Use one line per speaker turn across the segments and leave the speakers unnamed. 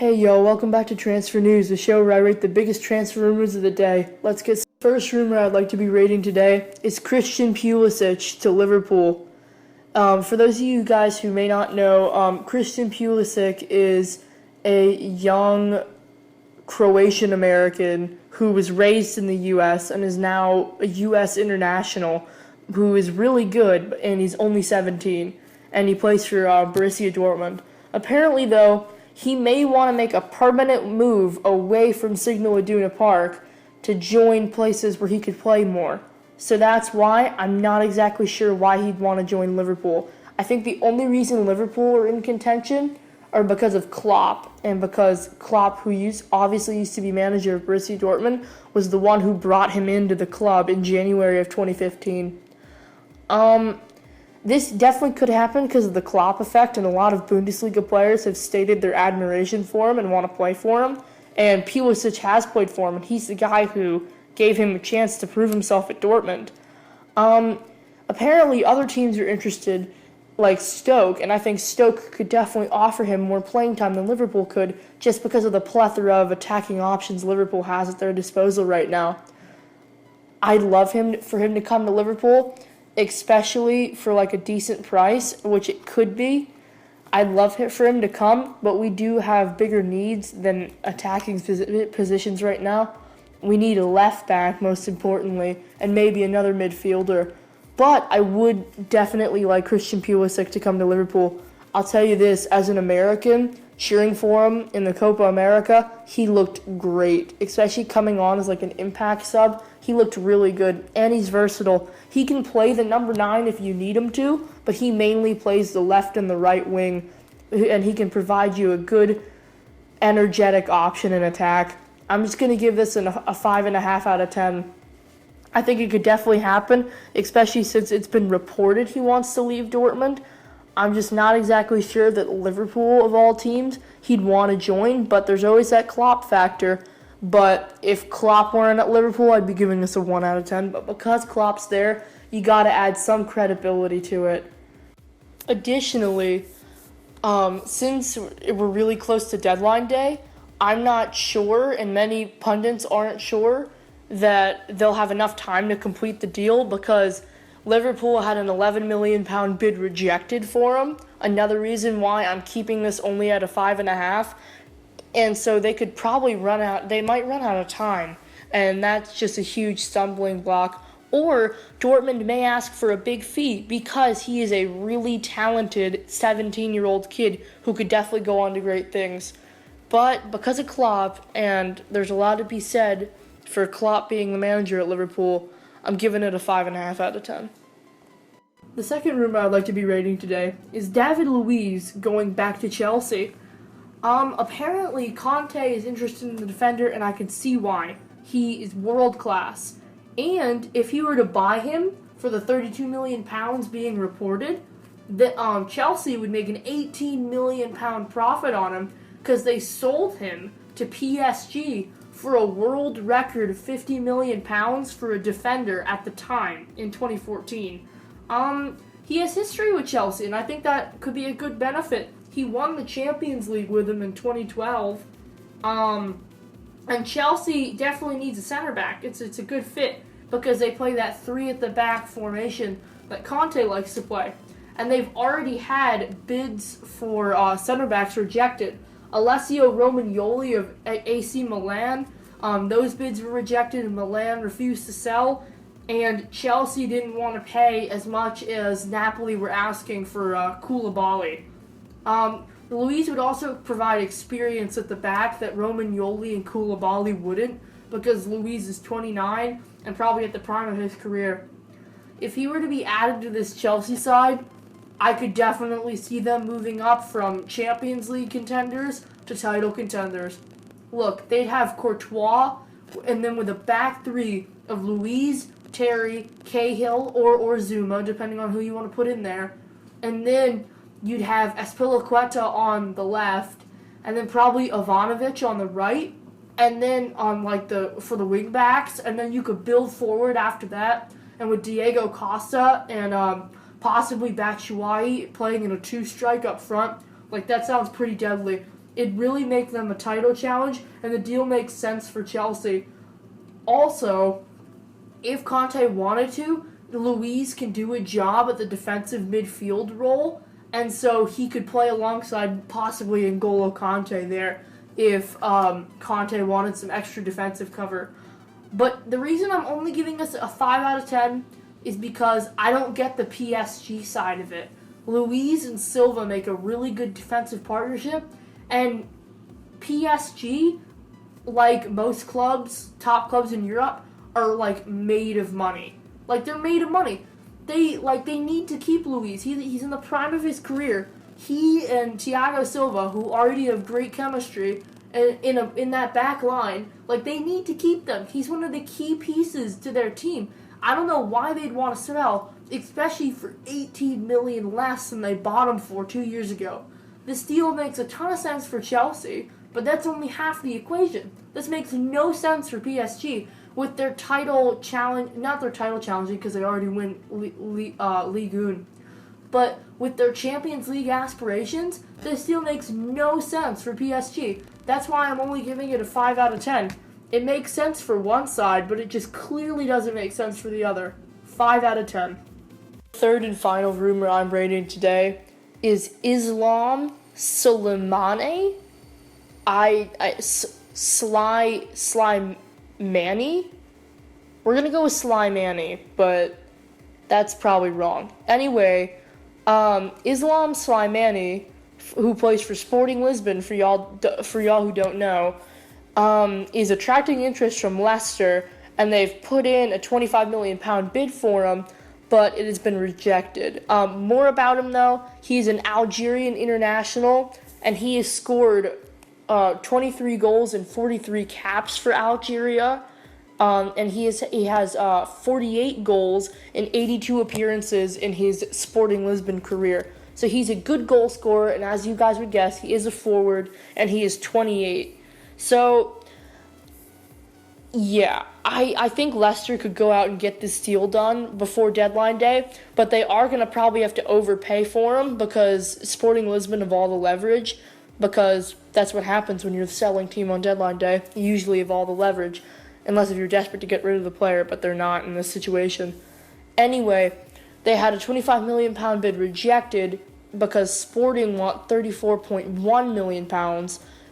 Hey yo, welcome back to Transfer News, the show where I rate the biggest transfer rumors of the day. Let's get first rumor I'd like to be rating today is Christian Pulisic to Liverpool. For those of you guys who may not know, Christian Pulisic is a young Croatian American who was raised in the U.S. and is now a U.S. international who is really good, and he's only 17, and he plays for Borussia Dortmund. Apparently, though, he may want to make a permanent move away from Signal Iduna Park to join places where he could play more. So that's why I'm not exactly sure why he'd want to join Liverpool. I think the only reason Liverpool are in contention are because of Klopp, and because Klopp, who obviously used to be manager of Borussia Dortmund, was the one who brought him into the club in January of 2015. This definitely could happen because of the Klopp effect, and a lot of Bundesliga players have stated their admiration for him and want to play for him. And Pulisic has played for him, and he's the guy who gave him a chance to prove himself at Dortmund. Apparently, other teams are interested, like Stoke, and I think Stoke could definitely offer him more playing time than Liverpool could, just because of the plethora of attacking options Liverpool has at their disposal right now. I'd love for him to come to Liverpool, especially for like a decent price, which it could be. I'd love for him to come, but we do have bigger needs than attacking positions right now. We need a left back, most importantly, and maybe another midfielder. But I would definitely like Christian Pulisic to come to Liverpool. I'll tell you this, as an American, cheering for him in the Copa America, he looked great, especially coming on as like an impact sub. He looked really good, and he's versatile. He can play the number 9 if you need him to, but he mainly plays the left and the right wing, and he can provide you a good, energetic option in attack. I'm just going to give this a 5.5 out of 10. I think it could definitely happen, especially since it's been reported he wants to leave Dortmund. I'm just not exactly sure that Liverpool, of all teams, he'd want to join, but there's always that Klopp factor. But if Klopp weren't at Liverpool, I'd be giving this a 1 out of 10. But because Klopp's there, you got to add some credibility to it. Additionally, since we're really close to deadline day, I'm not sure, and many pundits aren't sure, that they'll have enough time to complete the deal because Liverpool had an £11 million bid rejected for him. Another reason why I'm keeping this only at a 5.5. And so they could probably they might run out of time. And that's just a huge stumbling block. Or Dortmund may ask for a big fee because he is a really talented 17-year-old kid who could definitely go on to great things. But because of Klopp, and there's a lot to be said for Klopp being the manager at Liverpool, I'm giving it a 5.5 out of 10. The second rumor I'd like to be rating today is David Luiz going back to Chelsea. Apparently Conte is interested in the defender, and I can see why. He is world class. And if he were to buy him for the £32 million being reported, that Chelsea would make an £18 million profit on him because they sold him to PSG for a world record of £50 million for a defender at the time in 2014. He has history with Chelsea, and I think that could be a good benefit. He won the Champions League with him in 2012. And Chelsea definitely needs a center back. It's a good fit because they play that 3 at the back formation that Conte likes to play. And they've already had bids for center backs rejected. Alessio Romagnoli of AC Milan, those bids were rejected and Milan refused to sell. And Chelsea didn't want to pay as much as Napoli were asking for Koulibaly. Luiz would also provide experience at the back that Romagnoli and Koulibaly wouldn't, because Luiz is 29 and probably at the prime of his career. If he were to be added to this Chelsea side, I could definitely see them moving up from Champions League contenders to title contenders. Look, they'd have Courtois, and then with a back 3 of Luiz, Terry, Cahill, or Zuma, depending on who you want to put in there. And then you'd have Azpilicueta on the left, and then probably Ivanovic on the right, and then on for the wing backs, and then you could build forward after that. And with Diego Costa and possibly Batshuayi playing in a 2-strike up front, that sounds pretty deadly. It'd really make them a title challenge, and the deal makes sense for Chelsea. Also, if Conte wanted to, Luiz can do a job at the defensive midfield role, and so he could play alongside possibly N'Golo Conte there if Conte wanted some extra defensive cover. But the reason I'm only giving us a 5 out of 10 is because I don't get the PSG side of it. Luiz and Silva make a really good defensive partnership, and PSG, like most clubs, top clubs in Europe, are like made of money. Like they're made of money. They need to keep Luiz. He's in the prime of his career. He and Thiago Silva, who already have great chemistry, in that back line, like they need to keep them. He's one of the key pieces to their team. I don't know why they'd want to sell, especially for 18 million less than they bought him for 2 years ago. This deal makes a ton of sense for Chelsea, but that's only half the equation. This makes no sense for PSG with their title challenge, not their title challenging because they already win Ligue 1, but with their Champions League aspirations, this deal makes no sense for PSG. That's why I'm only giving it a 5 out of 10. It makes sense for one side, but it just clearly doesn't make sense for the other. 5 out of 10. Third and final rumor I'm rating today is Islam Slimani. Slimani? We're going to go with Slimani, but that's probably wrong. Anyway, Islam Slimani, who plays for Sporting Lisbon, for y'all who don't know, is attracting interest from Leicester, and they've put in a £25 million bid for him, but it has been rejected. More about him, though, he's an Algerian international, and he has scored 23 goals and 43 caps for Algeria, and he has 48 goals and 82 appearances in his Sporting Lisbon career. So he's a good goal scorer, and as you guys would guess, he is a forward, and he is 28. So, yeah, I think Leicester could go out and get this deal done before deadline day, but they are going to probably have to overpay for him because Sporting Lisbon have all the leverage, because that's what happens when you're the selling team on deadline day. You usually have all the leverage, unless if you're desperate to get rid of the player, but they're not in this situation. Anyway, they had a £25 million bid rejected because Sporting want £34.1 million.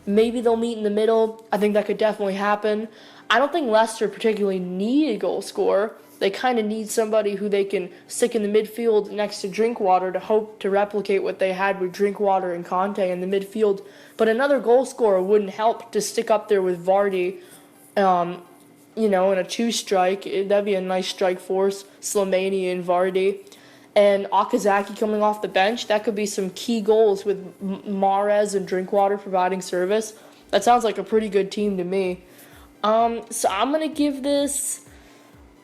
Maybe they'll meet in the middle. I think that could definitely happen. I don't think Leicester particularly need a goal scorer. They kind of need somebody who they can stick in the midfield next to Drinkwater to hope to replicate what they had with Drinkwater and Conte in the midfield. But another goal scorer wouldn't help to stick up there with Vardy, in a two-strike. That'd be a nice strike force, Slimani and Vardy. And Okazaki coming off the bench, that could be some key goals with Mahrez and Drinkwater providing service. That sounds like a pretty good team to me. So I'm going to give this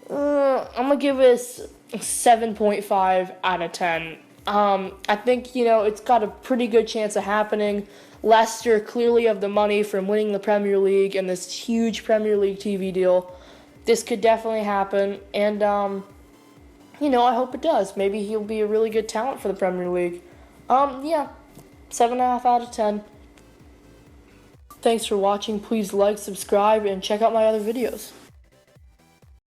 7.5 out of 10. I think, it's got a pretty good chance of happening. Leicester clearly have the money from winning the Premier League and this huge Premier League TV deal. This could definitely happen, and, I hope it does. Maybe he'll be a really good talent for the Premier League. 7.5 out of 10. Thanks for watching. Please like, subscribe, and check out my other videos.